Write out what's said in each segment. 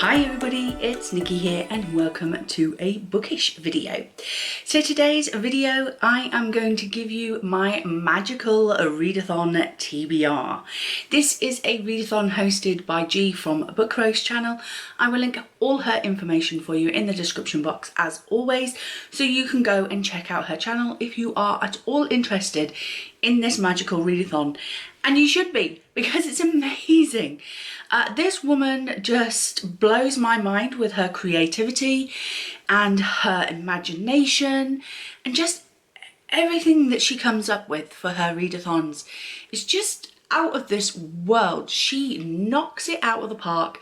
Hi everybody, it's Nikki here and welcome to a bookish video. So today's video I am going to give you my Magical Readathon TBR. This is a readathon hosted by G from Book Rose channel. I will link all her information for you in the description box as always, so you can go and check out her channel if you are at all interested in this Magical Readathon. And you should be, because it's amazing. This woman just blows my mind with her creativity and her imagination, and just everything that she comes up with for her readathons is just out of this world. She knocks it out of the park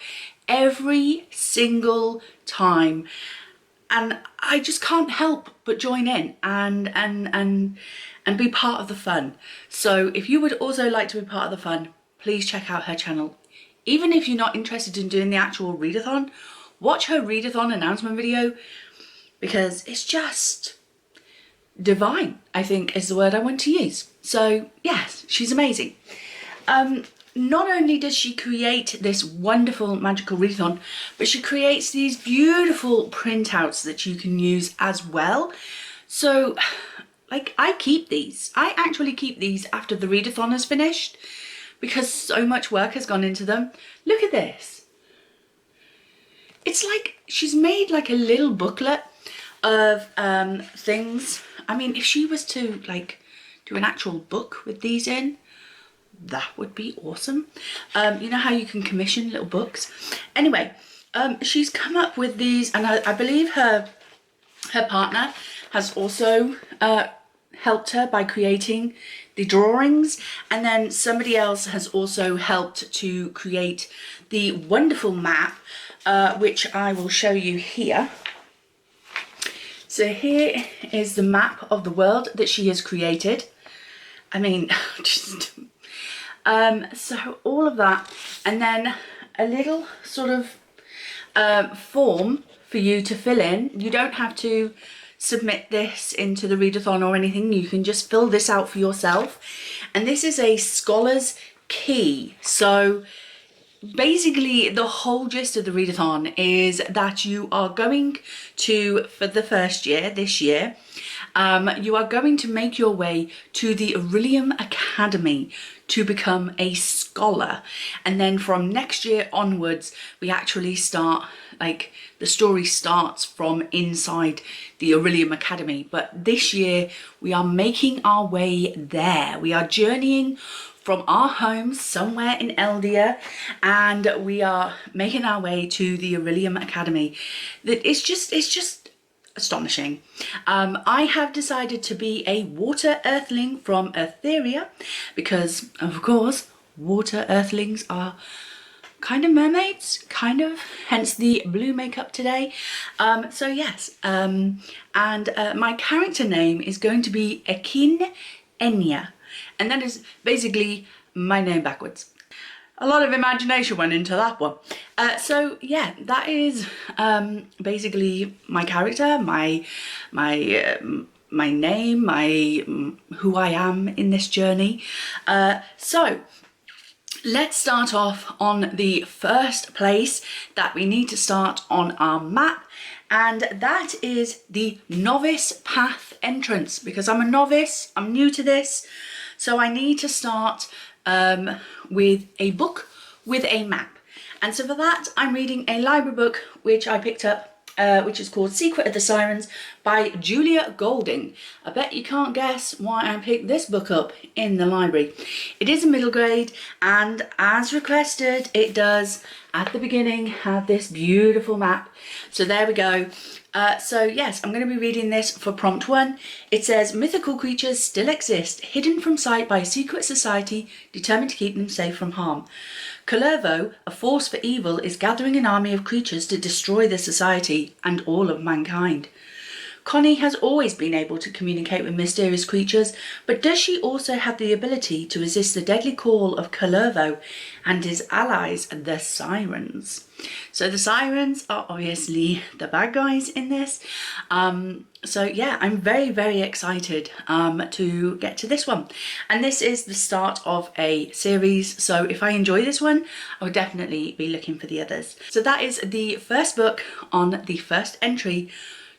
every single time, and I just can't help but join in and be part of the fun. So if you would also like to be part of the fun, please check out her channel. Even if you're not interested in doing the actual readathon, watch her readathon announcement video, because it's just divine, I think is the word I want to use. So yes, she's amazing. Not only does she create this wonderful magical readathon, but she creates these beautiful printouts that you can use as well. So like, I keep these. I actually keep these after the readathon is finished, because so much work has gone into them. Look at this. It's like she's made like a little booklet of things. I mean, if she was to like do an actual book with these in, that would be awesome. You know how you can commission little books? Anyway, she's come up with these, and I believe her partner has also helped her by creating the drawings, and then somebody else has also helped to create the wonderful map, which I will show you here. So here is the map of the world that she has created. I mean, just so all of that, and then a little sort of form for you to fill in. You don't have to submit this into the readathon or anything. You can just fill this out for yourself, and this is a scholar's key. So basically the whole gist of the readathon is that you are going to, for the first year, this year, you are going to make your way to the Aurelium Academy to become a scholar, and then from next year onwards we actually start, like, the story starts from inside the Aurelium Academy. But this year we are making our way there. We are journeying from our homes somewhere in Eldia, and we are making our way to the Aurelium Academy. It's just astonishing. I have decided to be a water earthling from Etheria, because of course water earthlings are kind of mermaids, kind of, hence the blue makeup today. So yes, and my character name is going to be Ekin Enya, and that is basically my name backwards. A lot of imagination went into that one. So yeah, that is basically my character, my name, who I am in this journey. So let's start off on the first place that we need to start on our map, and that is the novice path entrance, because I'm a novice, I'm new to this, so I need to start with a book with a map. And so for that I'm reading a library book which I picked up, which is called Secret of the Sirens by Julia Golding. I bet you can't guess why I picked this book up in the library. It is a middle grade, and as requested, it does at the beginning have this beautiful map. So there we go. So yes, I'm going to be reading this for prompt 1. It says, mythical creatures still exist, hidden from sight by a secret society determined to keep them safe from harm. Kullervo, a force for evil, is gathering an army of creatures to destroy the society and all of mankind. Connie has always been able to communicate with mysterious creatures, but does she also have the ability to resist the deadly call of Curlevo and his allies, the Sirens? So the Sirens are obviously the bad guys in this. So yeah, I'm very, very excited to get to this one. And this is the start of a series, so if I enjoy this one, I will definitely be looking for the others. So that is the first book on the first entry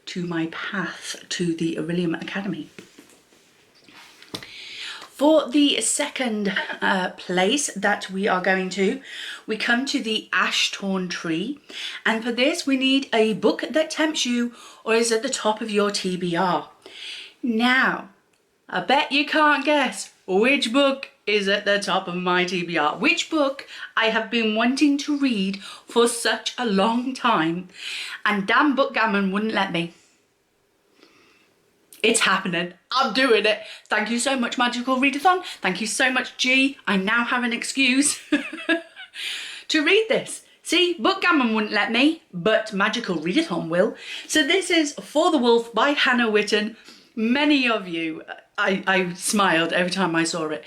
to my path to the Aurelium Academy. For the second place that we are going to, we come to the Ash-Torn Tree. And for this, we need a book that tempts you or is at the top of your TBR. Now, I bet you can't guess which book is at the top of my TBR. Which book I have been wanting to read for such a long time. And damn Bookgammon wouldn't let me. It's happening. I'm doing it. Thank you so much, Magical Readathon. Thank you so much, G. I now have an excuse to read this. See, Bookgammon wouldn't let me, but Magical Readathon will. So this is For the Wolf by Hannah Witten. Many of you, I smiled every time I saw it.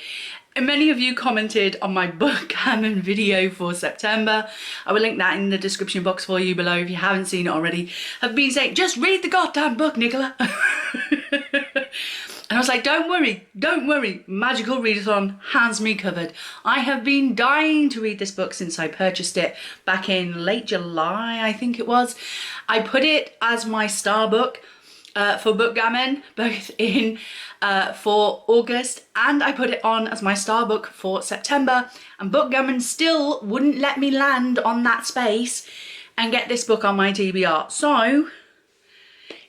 And many of you commented on my Bookgammon video for September. I will link that in the description box for you below if you haven't seen it already. Have been saying, just read the goddamn book, Nicola. And I was like, don't worry, Magical Readathon has me covered. I have been dying to read this book since I purchased it back in late July, I think it was. I put it as my star book for Bookgammon, both in for August, and I put it on as my star book for September, and Bookgammon still wouldn't let me land on that space and get this book on my TBR. So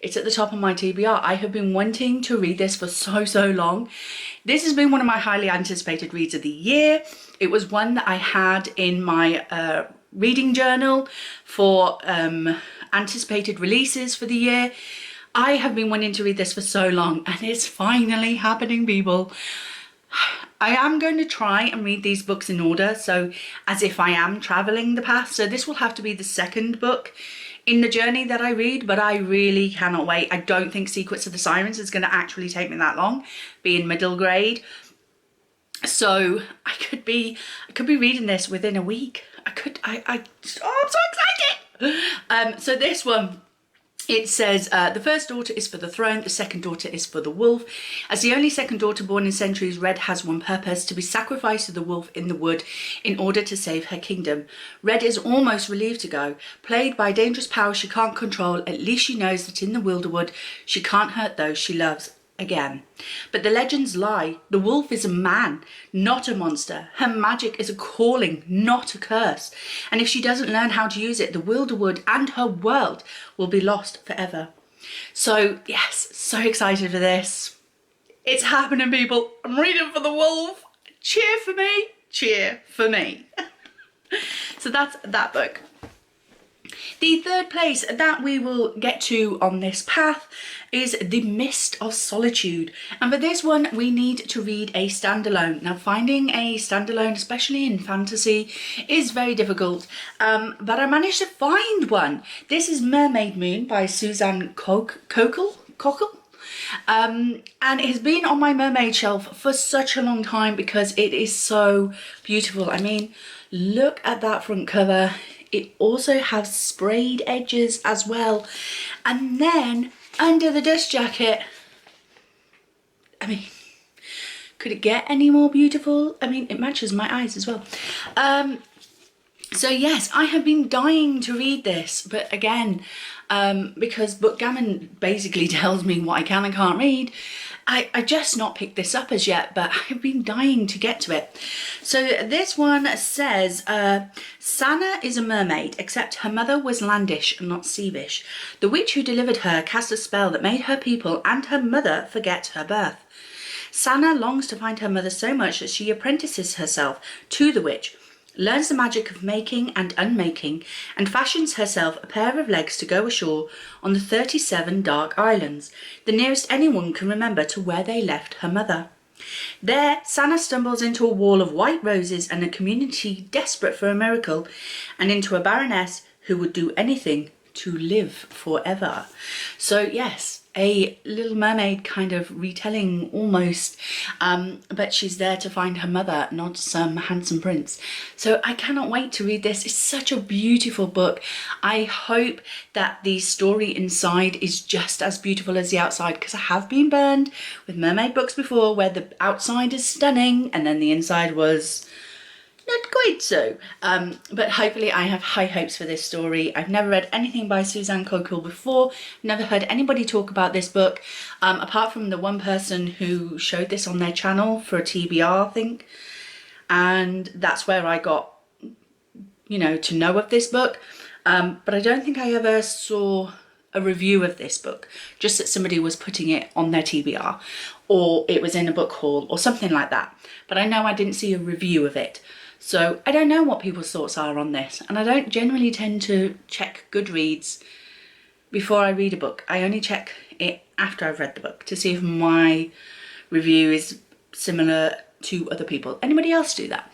it's at the top of my TBR. I have been wanting to read this for so long. This has been one of my highly anticipated reads of the year. It was one that I had in my reading journal for anticipated releases for the year. I have been wanting to read this for so long, and it's finally happening, people. I am going to try and read these books in order, so as if I am traveling the path. So this will have to be the second book in the journey that I read, but I really cannot wait. I don't think Secrets of the Sirens is going to actually take me that long, being middle grade. So I could be reading this within a week. Oh, I'm so excited. So this one, it says, the first daughter is for the throne, the second daughter is for the wolf. As the only second daughter born in centuries, Red has one purpose: to be sacrificed to the wolf in the wood in order to save her kingdom. Red is almost relieved to go. Plagued by a dangerous power she can't control, at least she knows that in the Wilderwood she can't hurt those she loves again. But the legends lie. The wolf is a man, not a monster. Her magic is a calling, not a curse. And if she doesn't learn how to use it, the Wilderwood and her world will be lost forever. So yes, so excited for this. It's happening, people. I'm reading for the wolf. Cheer for me. Cheer for me. So that's that book. The third place that we will get to on this path is The Mist of Solitude. And for this one, we need to read a standalone. Now, finding a standalone, especially in fantasy, is very difficult. But I managed to find one. This is Mermaid Moon by Suzanne Cockle. And it has been on my mermaid shelf for such a long time because it is so beautiful. I mean, look at that front cover. It also has sprayed edges as well. And then under the dust jacket, I mean, could it get any more beautiful? I mean, it matches my eyes as well. So yes, I have been dying to read this, but again, because Bookgammon basically tells me what I can and can't read, I just not picked this up as yet, but I've been dying to get to it. So this one says, Sana is a mermaid, except her mother was landish and not seavish. The witch who delivered her cast a spell that made her people and her mother forget her birth. Sana longs to find her mother so much that she apprentices herself to the witch, learns the magic of making and unmaking, and fashions herself a pair of legs to go ashore on the 37 dark islands, the nearest anyone can remember to where they left her mother. There, Sana stumbles into a wall of white roses and a community desperate for a miracle, and into a baroness who would do anything to live forever. So yes, a Little Mermaid kind of retelling almost, but she's there to find her mother, not some handsome prince. So I cannot wait to read this. It's such a beautiful book. I hope that the story inside is just as beautiful as the outside, because I have been burned with mermaid books before where the outside is stunning and then the inside was not quite so, but hopefully I have high hopes for this story. I've never read anything by Suzanne Coquille before, never heard anybody talk about this book, apart from the one person who showed this on their channel for a TBR, I think, and that's where I got, you know, to know of this book, but I don't think I ever saw a review of this book, just that somebody was putting it on their TBR, or it was in a book haul or something like that, but I know I didn't see a review of it. So I don't know what people's thoughts are on this, and I don't generally tend to check Goodreads before I read a book. I only check it after I've read the book to see if my review is similar to other people. Anybody else do that?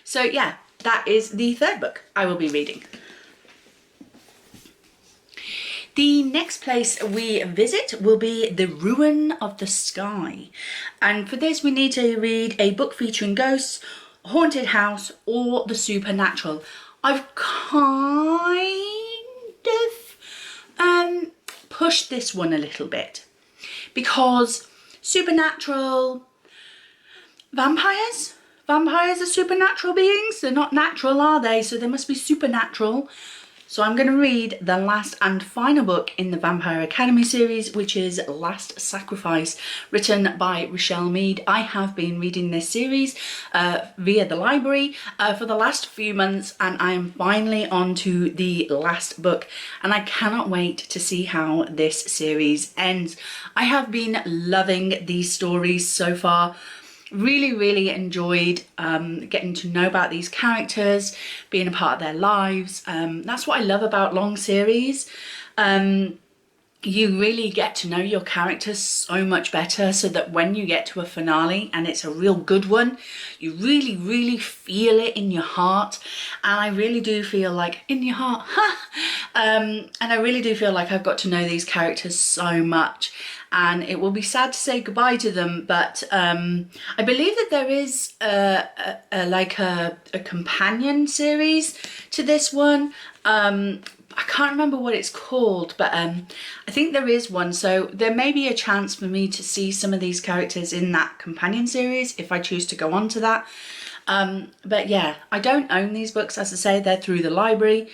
So yeah, that is the third book I will be reading. The next place we visit will be The Ruin of the Sky, and for this we need to read a book featuring ghosts, haunted house, or the supernatural. I've kind of pushed this one a little bit because supernatural, vampires are supernatural beings. They're not natural, are they? So they must be supernatural. So I'm going to read the last and final book in the Vampire Academy series, which is Last Sacrifice, written by Rochelle Mead. I have been reading this series via the library for the last few months, and I am finally on to the last book, and I cannot wait to see how this series ends. I have been loving these stories so far. Really enjoyed getting to know about these characters, being a part of their lives. That's what I love about long series. You really get to know your characters so much better, so that when you get to a finale and it's a real good one, you really feel it in your heart. And I really do feel like in your heart, and I really do feel like I've got to know these characters so much. And it will be sad to say goodbye to them, but I believe that there is a companion series to this one. I can't remember what it's called, but I think there is one. So there may be a chance for me to see some of these characters in that companion series if I choose to go on to that. But yeah, I don't own these books. As I say, they're through the library.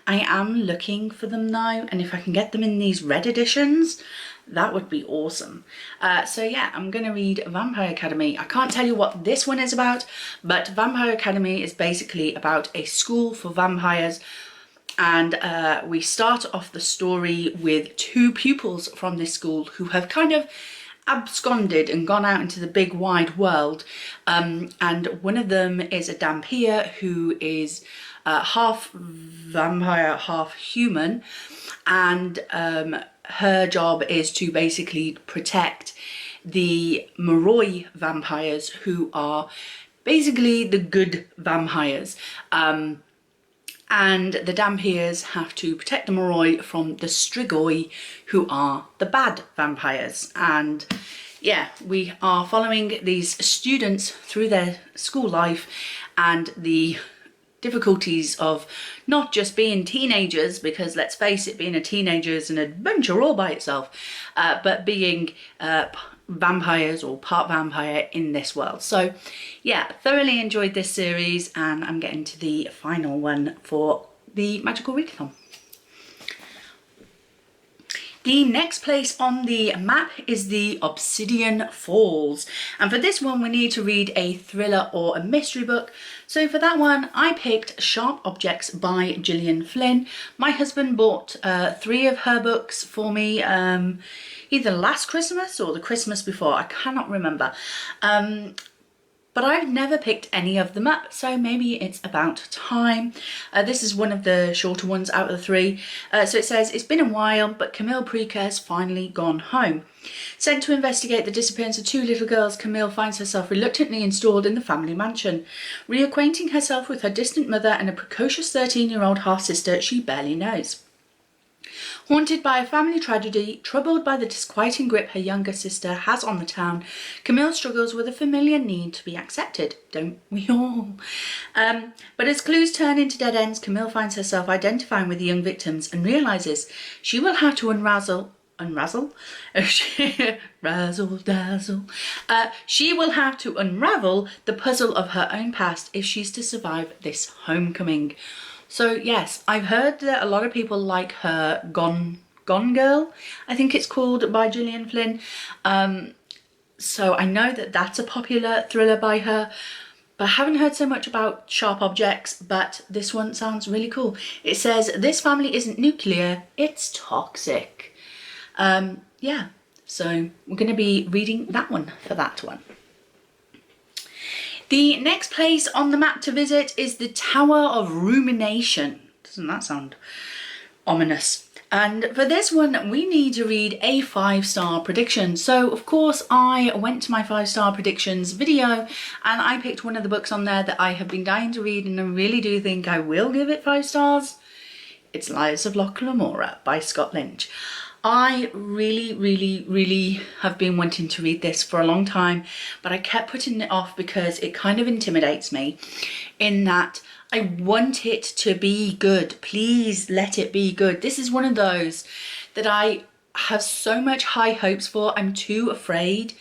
I am looking for them now, and if I can get them in these red editions, that would be awesome. So yeah, I'm going to read Vampire Academy. I can't tell you what this one is about, but Vampire Academy is basically about a school for vampires, and we start off the story with two pupils from this school who have kind of absconded and gone out into the big wide world, and one of them is a Dampier who is half vampire, half human, and her job is to basically protect the Moroi vampires, who are basically the good vampires. And the Dampiers have to protect the Moroi from the Strigoi, who are the bad vampires. And yeah, we are following these students through their school life and the difficulties of not just being teenagers, because let's face it, being a teenager is an adventure all by itself, but being vampires or part vampire in this world. So yeah, thoroughly enjoyed this series, and I'm getting to the final one for the Magical Readathon. The next place on the map is the Obsidian Falls, and for this one we need to read a thriller or a mystery book. So for that one I picked Sharp Objects by Gillian Flynn. My husband bought 3 of her books for me either last Christmas or the Christmas before, I cannot remember. But I've never picked any of them up, so maybe it's about time. This is one of the shorter ones out of the 3. So it says, it's been a while, but Camille Preaker has finally gone home. Sent to investigate the disappearance of 2 little girls, Camille finds herself reluctantly installed in the family mansion. Reacquainting herself with her distant mother and a precocious 13-year-old half-sister she barely knows. Haunted by a family tragedy, troubled by the disquieting grip her younger sister has on the town, Camille struggles with a familiar need to be accepted. Don't we all? But as clues turn into dead ends, Camille finds herself identifying with the young victims and realises she will have to razzle dazzle. She will have to unravel the puzzle of her own past if she's to survive this homecoming. So yes, I've heard that a lot of people like her Gone Girl, I think it's called, by Gillian Flynn. So I know that that's a popular thriller by her, but I haven't heard so much about Sharp Objects, but this one sounds really cool. It says, this family isn't nuclear, it's toxic. Yeah, so we're going to be reading that one for that one. The next place on the map to visit is the Tower of Rumination. Doesn't that sound ominous? And for this one, we need to read a 5-star prediction. So, of course, I went to my 5-star predictions video and I picked one of the books on there that I have been dying to read, and I really do think I will give it 5 stars. It's Lives of Loch Lamora by Scott Lynch. I really have been wanting to read this for a long time, but I kept putting it off because it kind of intimidates me in that I want it to be good. Please let it be good. This is one of those that I have so much high hopes for. I'm too afraid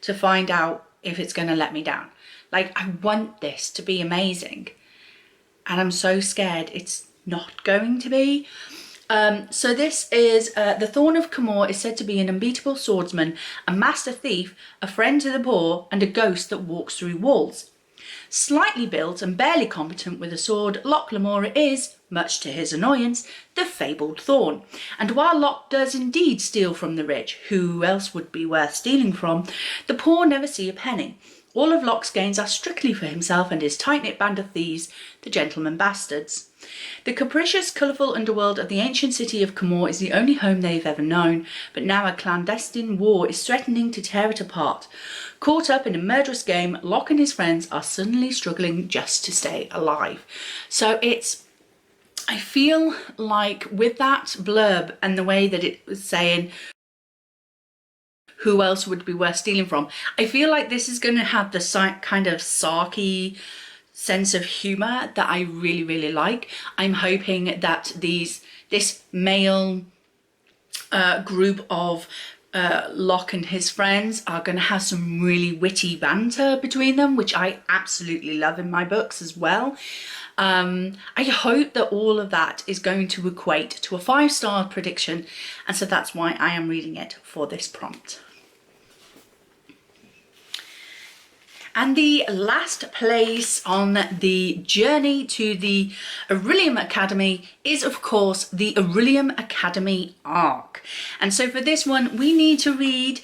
to find out if it's going to let me down. Like, I want this to be amazing, and I'm so scared it's not going to be. So this is the Thorn of Camor is said to be an unbeatable swordsman, a master thief, a friend to the poor, and a ghost that walks through walls. Slightly built and barely competent with a sword, Loch Lamora is, much to his annoyance, the fabled Thorn. And while Loch does indeed steal from the rich, who else would be worth stealing from, the poor never see a penny. All of Loch's gains are strictly for himself and his tight-knit band of thieves, the Gentlemen Bastards. The capricious, colourful underworld of the ancient city of Camor is the only home they've ever known, but now a clandestine war is threatening to tear it apart. Caught up in a murderous game, Loch and his friends are suddenly struggling just to stay alive. So I feel like with that blurb and the way that it was saying who else would be worth stealing from, I feel like this is going to have the kind of sarky sense of humour that I really like. I'm hoping that this male group of Loch and his friends are going to have some really witty banter between them, which I absolutely love in my books as well. I hope that all of that is going to equate to a 5-star prediction, and so that's why I am reading it for this prompt. And the last place on the journey to the Aurelium Academy is, of course, the Aurelium Academy arc. And so for this one, we need to read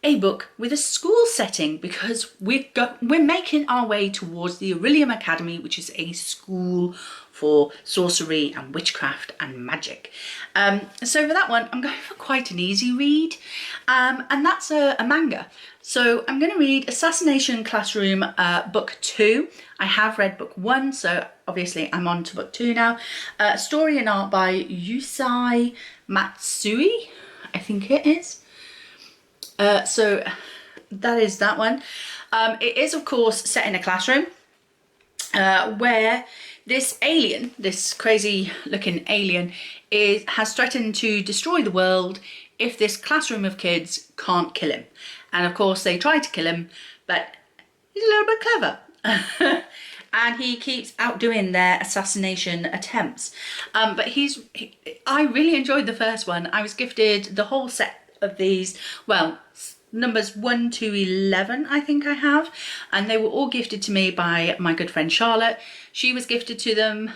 a book with a school setting, because we're making our way towards the Aurelium Academy, which is a school for sorcery and witchcraft and magic. So for that one, I'm going for quite an easy read, and that's a manga. So I'm going to read Assassination Classroom book 2. I have read book 1, so obviously I'm on to book 2 now. Story and art by Yusai Matsui, I think it is. So that is that one. It is, of course, set in a classroom where this alien, this crazy looking alien, has threatened to destroy the world if this classroom of kids can't kill him. And of course they try to kill him, but he's a little bit clever. And he keeps outdoing their assassination attempts. But I really enjoyed the first one. I was gifted the whole set of these, well, numbers 1 to 11 I think I have, and they were all gifted to me by my good friend Charlotte. She was gifted them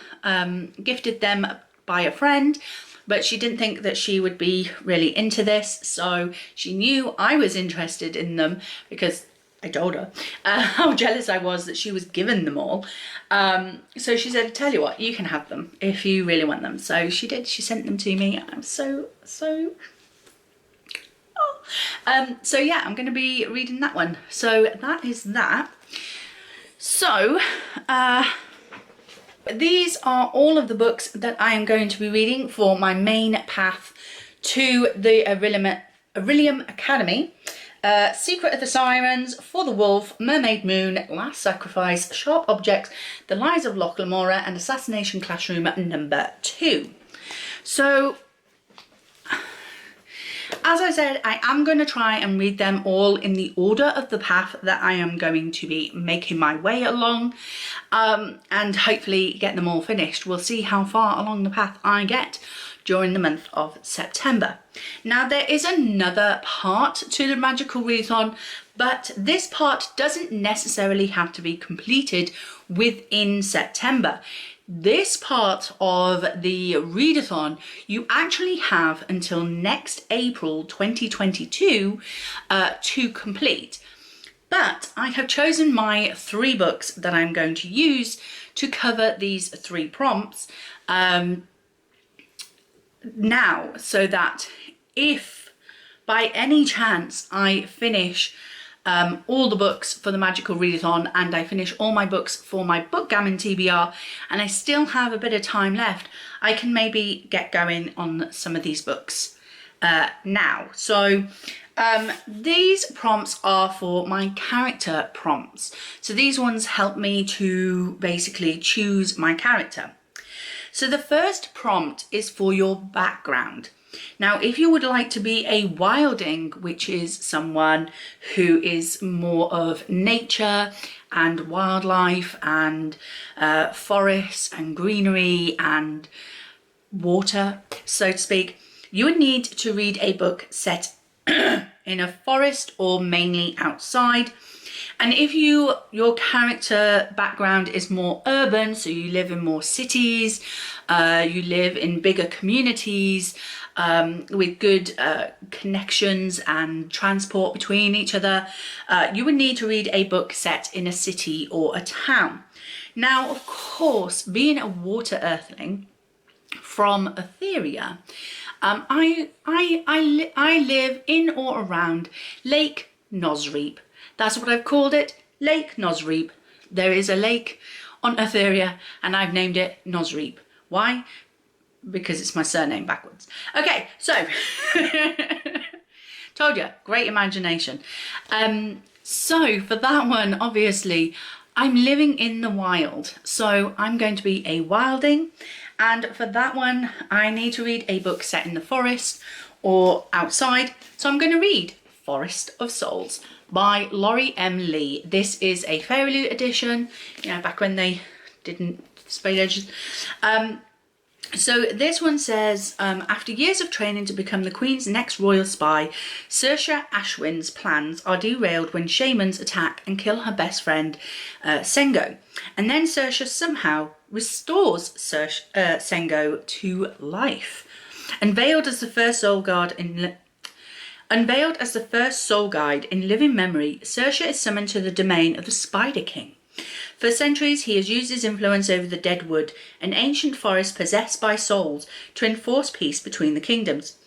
by a friend, but she didn't think that she would be really into this, so she knew I was interested in them because I told her how jealous I was that she was given them all. So she said, tell you what, you can have them if you really want them. So she did. She sent them to me. I'm so so yeah, I'm going to be reading that one. So that is that. So These are all of the books that I am going to be reading for my main path to the Aurelium Academy. Secret of the Sirens, For the Wolf, Mermaid Moon, Last Sacrifice, Sharp Objects, The Lies of Loch Lamora, and Assassination Classroom number 2. So, as I said, I am going to try and read them all in the order of the path that I am going to be making my way along, and hopefully get them all finished. We'll see how far along the path I get during the month of September. Now, there is another part to the Magical Readathon, but this part doesn't necessarily have to be completed within September. This part of the readathon, you actually have until next April 2022 to complete. But I have chosen my 3 books that I'm going to use to cover these 3 prompts now, so that if by any chance I finish all the books for the Magical Readathon and I finish all my books for my Bookgammon TBR and I still have a bit of time left, I can maybe get going on some of these books now. So these prompts are for my character prompts. So these ones help me to basically choose my character. So the first prompt is for your background. Now, if you would like to be a wilding, which is someone who is more of nature and wildlife and forests and greenery and water, so to speak, you would need to read a book set in a forest or mainly outside. And if your character background is more urban, so you live in more cities, you live in bigger communities with good connections and transport between each other, you would need to read a book set in a city or a town. Now, of course, being a water earthling from Etheria, I live in or around Lake Nosreep. That's what I've called it, Lake Nosreep. There is a lake on Etheria and I've named it Nosreep. Why? Because it's my surname backwards. Okay, so, told you, great imagination. So for that one, obviously, I'm living in the wild. So I'm going to be a wilding. And for that one, I need to read a book set in the forest or outside. So I'm going to read Forest of Souls by Laurie M. Lee. This is a Fairy Loot edition, you know, back when they didn't spade edges. So this one says, after years of training to become the Queen's next royal spy, Saoirse Ashwin's plans are derailed when shamans attack and kill her best friend, Sengo. And then Saoirse somehow restores Sengo to life. Unveiled as the first soul guide in living memory, Saoirse is summoned to the domain of the Spider King. For centuries, he has used his influence over the Dead Wood, an ancient forest possessed by souls, to enforce peace between the kingdoms.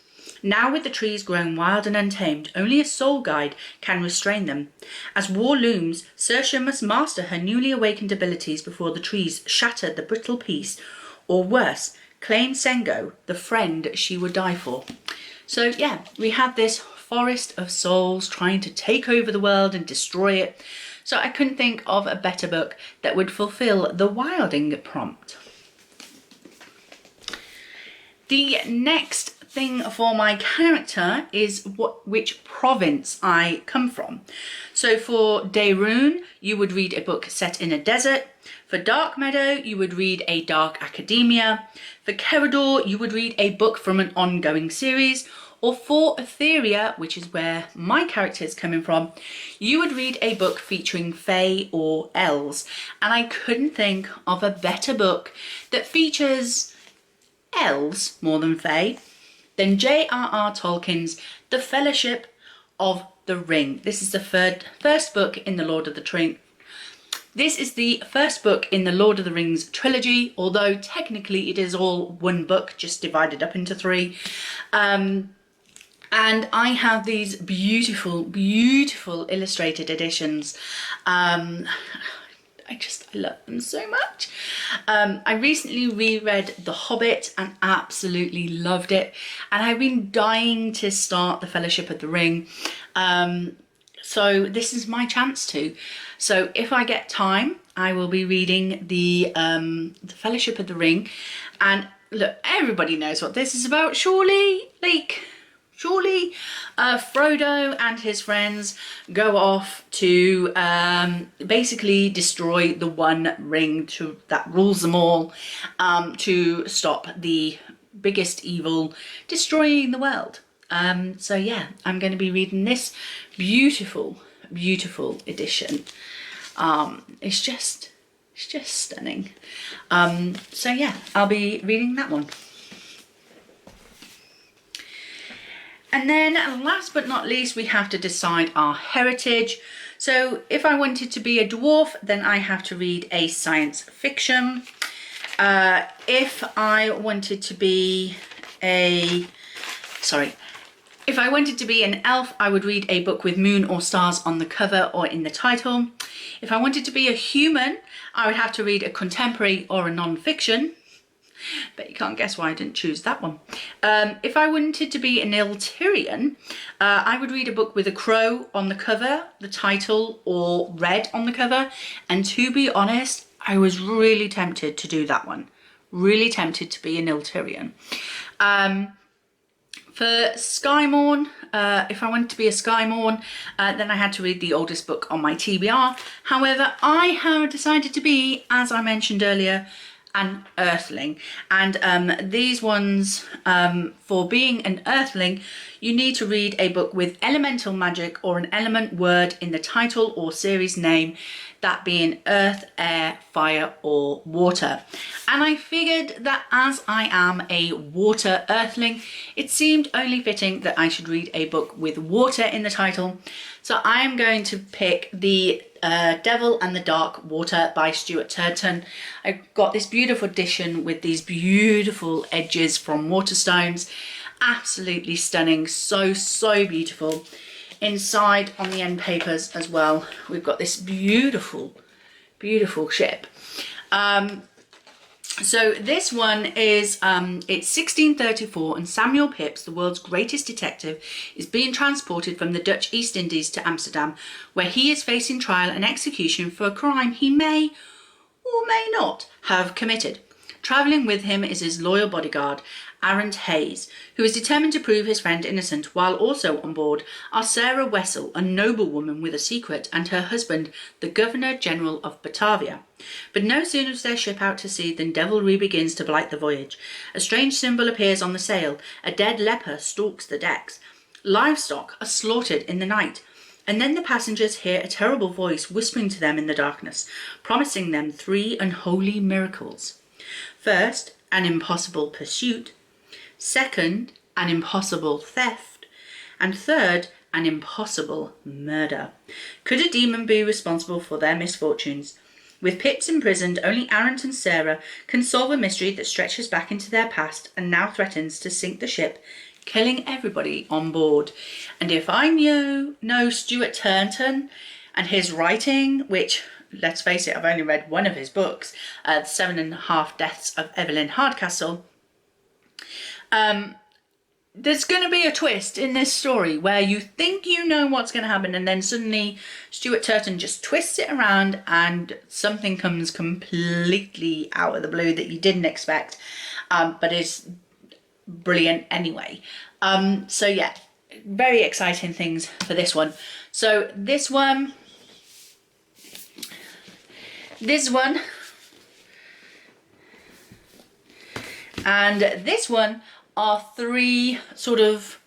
Now, with the trees grown wild and untamed, only a soul guide can restrain them. As war looms, Saoirse must master her newly awakened abilities before the trees shatter the brittle peace, or worse, claim Sengo, the friend she would die for. So yeah, we have this forest of souls trying to take over the world and destroy it. So I couldn't think of a better book that would fulfill the wilding prompt. The next thing for my character is which province I come from. So for Daerun, you would read a book set in a desert. For Dark Meadow, you would read a dark academia. For Kerador, you would read a book from an ongoing series. Or for Etheria, which is where my character is coming from, you would read a book featuring Fae or Elves. And I couldn't think of a better book that features elves more than Fae than J.R.R. Tolkien's The Fellowship of the Ring. This is the first book in the Lord of the Rings. This is the first book in the Lord of the Rings trilogy, although technically it is all one book, just divided up into 3. And I have these beautiful, beautiful illustrated editions. I love them so much. I recently reread The Hobbit and absolutely loved it. And I've been dying to start The Fellowship of the Ring. So this is my chance to. So if I get time, I will be reading the Fellowship of the Ring. And look, everybody knows what this is about, surely? Surely Frodo and his friends go off to basically destroy the one ring that rules them all, to stop the biggest evil destroying the world. So yeah, I'm going to be reading this beautiful, beautiful edition. It's just stunning. So yeah, I'll be reading that one. And then last but not least, we have to decide our heritage. So if I wanted to be a dwarf, then I have to read a science fiction. If I wanted to be an elf, I would read a book with moon or stars on the cover or in the title. If I wanted to be a human, I would have to read a contemporary or a non-fiction. But you can't guess why I didn't choose that one. If I wanted to be an Illyrian, I would read a book with a crow on the cover, the title, or red on the cover. And to be honest, I was really tempted to do that one. Really tempted to be an Illyrian. For Skymorn, if I wanted to be a Skymorn, then I had to read the oldest book on my TBR. However, I have decided to be, as I mentioned earlier, an earthling. And these ones, for being an earthling, you need to read a book with elemental magic or an element word in the title or series name, that being earth, air, fire or water. And I figured that as I am a water earthling, it seemed only fitting that I should read a book with water in the title. So I am going to pick the Devil and the Dark Water by Stuart Turton. I got this beautiful edition with these beautiful edges from Waterstones. Absolutely stunning, so beautiful. Inside on the end papers as well, we've got this beautiful ship. So this one is, it's 1634 and Samuel Pepys, the world's greatest detective, is being transported from the Dutch East Indies to Amsterdam, where he is facing trial and execution for a crime he may or may not have committed. Travelling with him is his loyal bodyguard, Arent Hayes, who is determined to prove his friend innocent, while also on board are Sarah Wessel, a noblewoman with a secret, and her husband, the Governor-General of Batavia. But no sooner is their ship out to sea than devilry begins to blight the voyage. A strange symbol appears on the sail, a dead leper stalks the decks. Livestock are slaughtered in the night, and then the passengers hear a terrible voice whispering to them in the darkness, promising them 3 unholy miracles. First, an impossible pursuit. Second, an impossible theft. And third, an impossible murder. Could a demon be responsible for their misfortunes? With Pepys imprisoned, only Arent and Sarah can solve a mystery that stretches back into their past and now threatens to sink the ship, killing everybody on board. And if I know Stuart Turton and his writing, which, let's face it, I've only read one of his books, The 7.5 Deaths of Evelyn Hardcastle, there's going to be a twist in this story where you think you know what's going to happen, and then suddenly Stuart Turton just twists it around and something comes completely out of the blue that you didn't expect, but is brilliant anyway. So yeah, very exciting things for this one. So this one, and this one are 3 sort of,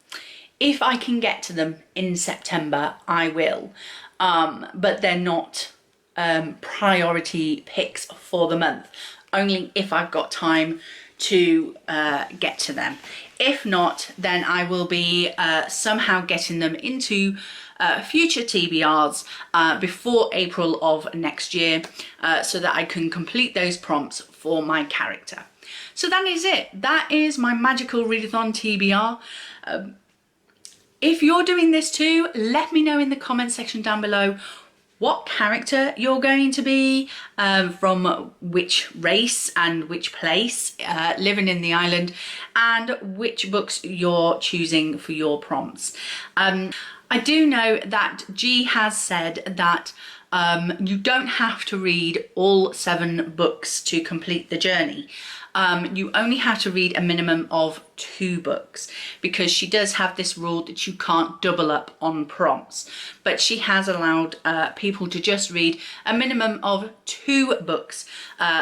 if I can get to them in September, I will. But they're not priority picks for the month, only if I've got time to get to them. If not, then I will be somehow getting them into future TBRs before April of next year, so that I can complete those prompts for my character. So that is it. That is my Magical Readathon TBR. If you're doing this too, let me know in the comment section down below what character you're going to be, from which race and which place, living in the island, and which books you're choosing for your prompts. I do know that G has said that you don't have to read all 7 books to complete the journey. You only have to read a minimum of 2 books, because she does have this rule that you can't double up on prompts, but she has allowed people to just read a minimum of 2 books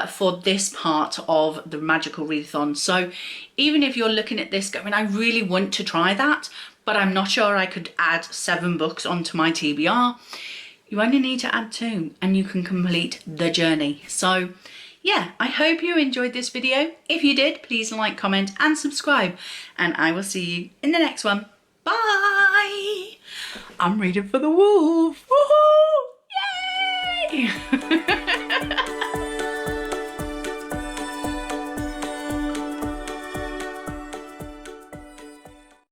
for this part of the Magical Readathon. So even if you're looking at this going, I really want to try that, but I'm not sure I could add 7 books onto my TBR, you only need to add 2 and you can complete the journey. So yeah, I hope you enjoyed this video. If you did, please like, comment and subscribe, and I will see you in the next one. Bye! I'm reading for the wolf. Woohoo! Yay!